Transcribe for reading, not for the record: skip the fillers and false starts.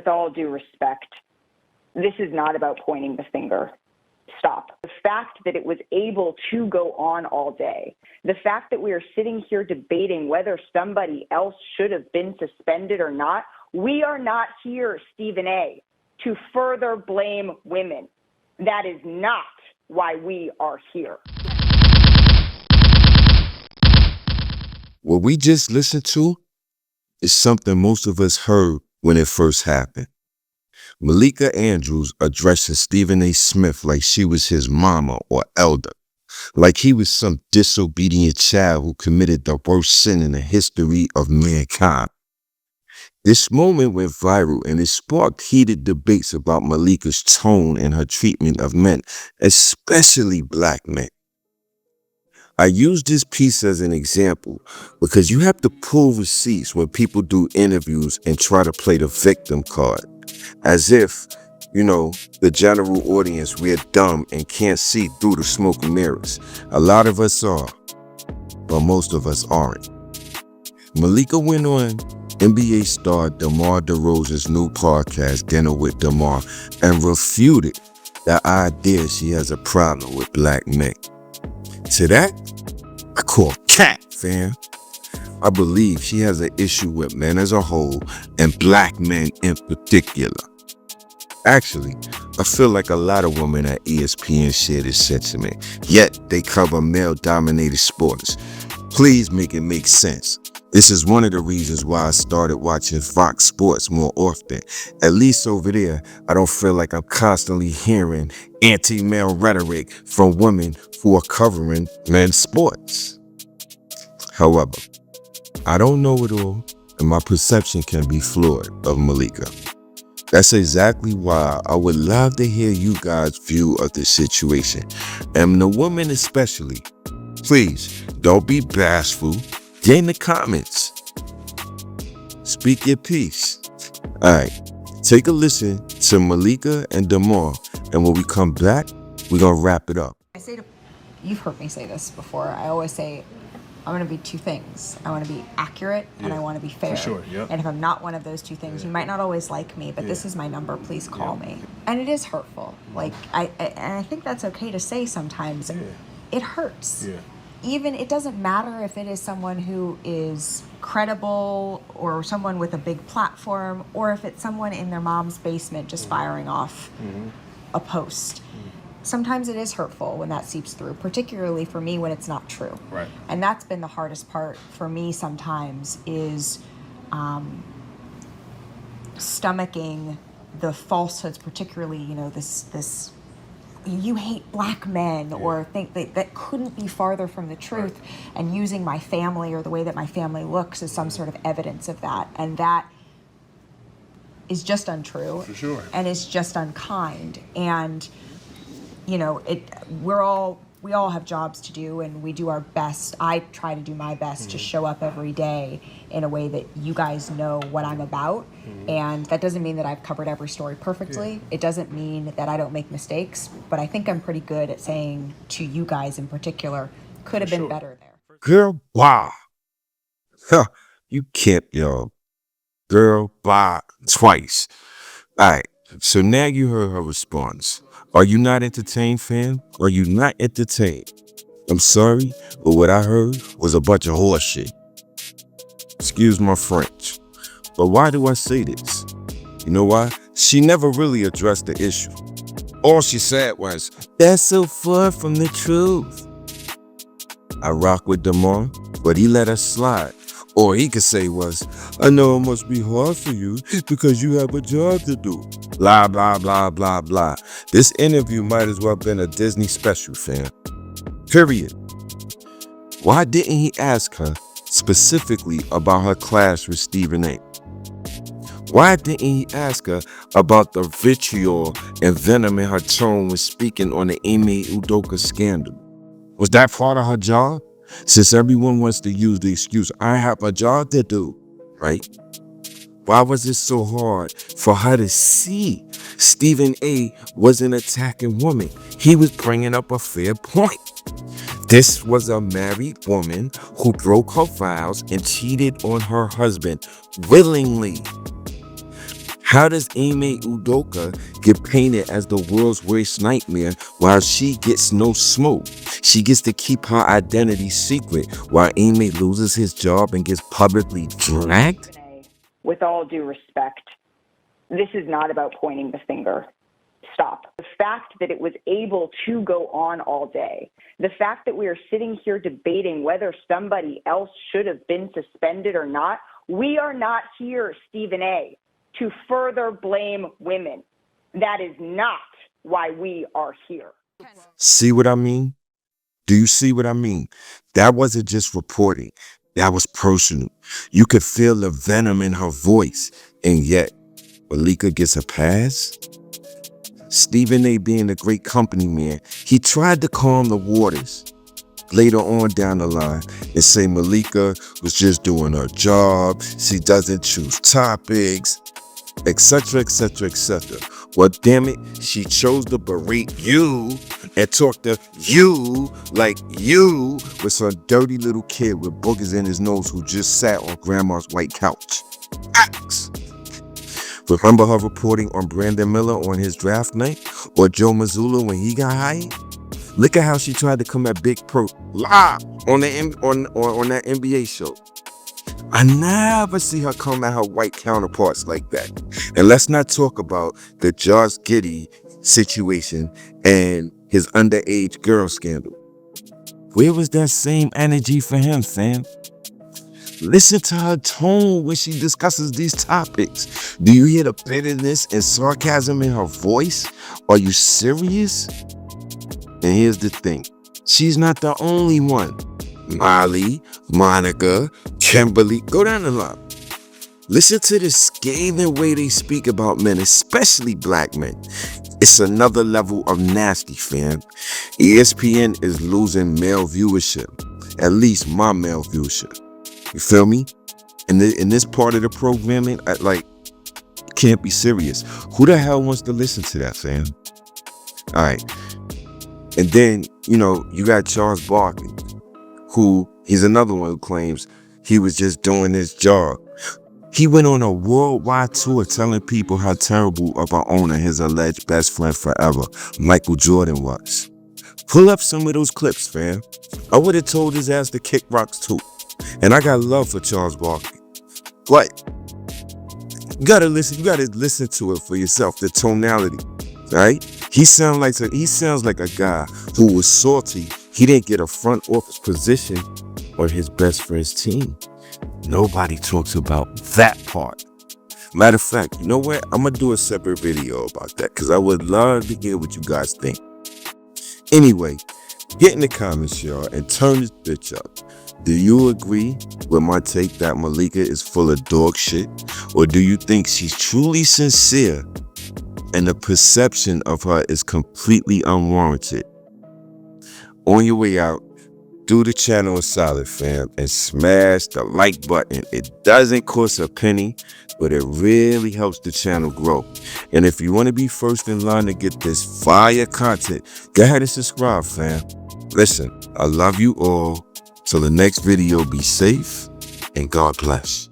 with all due respect, this is not about pointing the finger. Stop. The fact that it was able to go on all day, the fact that we are sitting here debating whether somebody else should have been suspended or not, we are not here, Stephen A., to further blame women. That is not why we are here. What we just listened to is something most of us heard when it first happened. Malika Andrews addressing Stephen A. Smith like she was his mama or elder, like he was some disobedient child who committed the worst sin in the history of mankind. This moment went viral and it sparked heated debates about Malika's tone and her treatment of men, especially black men. I use this piece as an example because you have to pull receipts when people do interviews and try to play the victim card. As if, the general audience, we're dumb and can't see through the smoke and mirrors. A lot of us are, but most of us aren't. Malika went on NBA star DeMar DeRozan's new podcast, Dinner with DeMar, and refuted the idea she has a problem with black men. To that, I call cat, fam. I believe she has an issue with men as a whole and black men in particular. Actually, I feel like a lot of women at ESPN share this sentiment, yet they cover male-dominated sports. Please make it make sense. This is one of the reasons why I started watching Fox Sports more often. At least over there, I don't feel like I'm constantly hearing anti-male rhetoric from women who are covering men's sports. However, I don't know it all, and my perception can be flawed of Malika. That's exactly why I would love to hear you guys' view of the situation. And the women especially, please don't be bashful. Get in the comments. Speak your piece. All right, take a listen to Malika and DeMar, and when we come back, we're going to wrap it up. You've heard me say this before. I always say, I want to be two things. I want to be accurate and I want to be fair. For sure, yep. And if I'm not one of those two things, you might not always like me, but this is my number. Please call me. And it is hurtful. Like, I think that's okay to say sometimes. Yeah. It hurts. Yeah. Even, it doesn't matter if it is someone who is credible or someone with a big platform, or if it's someone in their mom's basement just firing off a post. Sometimes it is hurtful when that seeps through, particularly for me when it's not true. Right. And that's been the hardest part for me sometimes is stomaching the falsehoods, particularly, this you hate black men, or think that couldn't be farther from the truth, and using my family or the way that my family looks as some sort of evidence of that. And that is just untrue. For sure. And is just unkind. And we all have jobs to do, and we do our best. I try to do my best to show up every day in a way that you guys know what I'm about. And that doesn't mean that I've covered every story perfectly. It doesn't mean that I don't make mistakes, but I think I'm pretty good at saying to you guys in particular, could have been better there. Girl, wow. Huh, you kept your girl, bye, twice. All right, so now you heard her response. Are you not entertained, fam? Are you not entertained? I'm sorry, but what I heard was a bunch of horse shit. Excuse my French. But why do I say this? You know why? She never really addressed the issue. All she said was, that's so far from the truth. I rock with DeMar, but he let us slide. Or he could say was, I know it must be hard for you because you have a job to do. Blah, blah, blah, blah, blah. This interview might as well have been a Disney special, fam. Period. Why didn't he ask her specifically about her clash with Stephen A? Why didn't he ask her about the vitriol and venom in her tone when speaking on the Ime Udoka scandal? Was that part of her job? Since everyone wants to use the excuse, I have a job to do, right? Why was it so hard for her to see Stephen A wasn't attacking women? He was bringing up a fair point. This was a married woman who broke her vows and cheated on her husband willingly. How does Ime Udoka get painted as the world's worst nightmare while she gets no smoke? She gets to keep her identity secret while Ime loses his job and gets publicly dragged? With all due respect, this is not about pointing the finger. Stop. The fact that it was able to go on all day, the fact that we are sitting here debating whether somebody else should have been suspended or not, we are not here, Stephen A., to further blame women. That is not why we are here. See what I mean? Do you see what I mean? That wasn't just reporting. That was personal. You could feel the venom in her voice. And yet, Malika gets a pass? Stephen A. being a great company man, he tried to calm the waters later on down the line and say Malika was just doing her job, she doesn't choose topics, etc., etc., etc. Well, damn it, she chose to berate you and talk to you like you was some dirty little kid with boogers in his nose who just sat on grandma's white couch. Axe. Remember her reporting on Brandon Miller on his draft night? Or Joe Mazzulla when he got hired? Look at how she tried to come at Big Pro live on that NBA show. I never see her come at her white counterparts like that. And let's not talk about the Josh Giddey situation and his underage girl scandal. Where was that same energy for him, fam? Listen to her tone when she discusses these topics. Do you hear the bitterness and sarcasm in her voice? Are you serious? And here's the thing. She's not the only one. Molly, Monica, Kimberly, go down the line. Listen to the scathing way they speak about men, especially black men. It's another level of nasty, fam. ESPN is losing male viewership. At least my male viewership. You feel me? In this part of the programming, can't be serious. Who the hell wants to listen to that, fam? All right. And then, you got Charles Barkley, who he's another one who claims he was just doing his job. He went on a worldwide tour telling people how terrible of an owner his alleged best friend forever, Michael Jordan, was. Pull up some of those clips, fam. I would have told his ass to kick rocks too. And I got love for Charles Barkley. But you gotta listen to it for yourself, the tonality. Right? He sounds like a guy who was salty he didn't get a front office position on his best friend's team. Nobody talks about that part. Matter of fact, you know what? I'm gonna do a separate video about that because I would love to hear what you guys think. Anyway, get in the comments, y'all, and turn this bitch up. Do you agree with my take that Malika is full of dog shit? Or do you think she's truly sincere and the perception of her is completely unwarranted? On your way out, do the channel a solid, fam, and smash the like button. It doesn't cost a penny, but it really helps the channel grow. And if you want to be first in line to get this fire content, go ahead and subscribe, fam. Listen, I love you all. Till the next video, be safe and God bless.